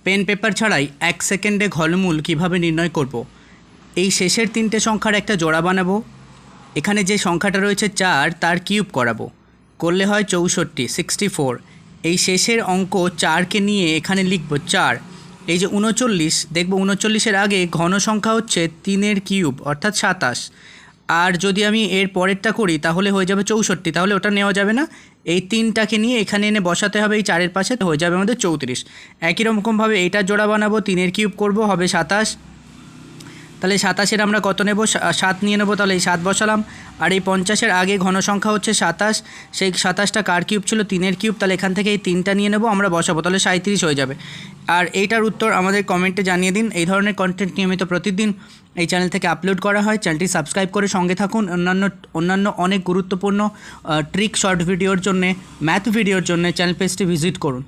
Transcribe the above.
Pen paper ছাড়াই 1 সেকেন্ডে ঘনমূল কিভাবে নির্ণয় করব। এই শেষের 3টে সংখ্যার একটা জোড়া বানাবো। এখানে যে সংখ্যাটা রয়েছে 4 তার কিউব করাবো, করলে হয় 64 64। এই শেষের অঙ্ক 4কে নিয়ে এখানে লিখব 4। এই যে 39, দেখব 39-এর আগে ঘন সংখ্যা হচ্ছে 3-এর কিউব অর্থাৎ 27। আর যদি আমি এর পরেরটা করি তাহলে হয়ে যাবে 64, তাহলে ওটা নেওয়া যাবে না। এই 3টাকে নিয়ে এখানে এনে বসাতে হবে এই 4-এর পাশে, তো হয়ে যাবে আমাদের 34। একই রকমভাবে এইটার জোড়া বানাবো, 3-এর কিউব করব, হবে 27। তাহলে 27-এর আমরা কত নেব, 7 নিয়ে নেব, তাহলে এই 7 বসালাম। আর এই 50-এর আগে ঘন সংখ্যা হচ্ছে 27, সেই 27টা কার কিউব ছিল, 3-এর কিউব, তাহলে এখান থেকে এই 3টা নিয়ে নেব আমরা বসাবো, তাহলে 37 হয়ে যাবে। আর এইটার উত্তর আমাদের কমেন্টে জানিয়ে দিন। এই ধরনের কন্টেন্ট নিয়মিত প্রতিদিন এই চ্যানেল থেকে আপলোড করা হয়। চ্যানেলটি সাবস্ক্রাইব করে সঙ্গে থাকুন। অন্যান্য অনেক গুরুত্বপূর্ণ ট্রিক শর্ট ভিডিওর জন্যে, ম্যাথ ভিডিওর জন্য চ্যানেল পেজটি ভিজিট করুন।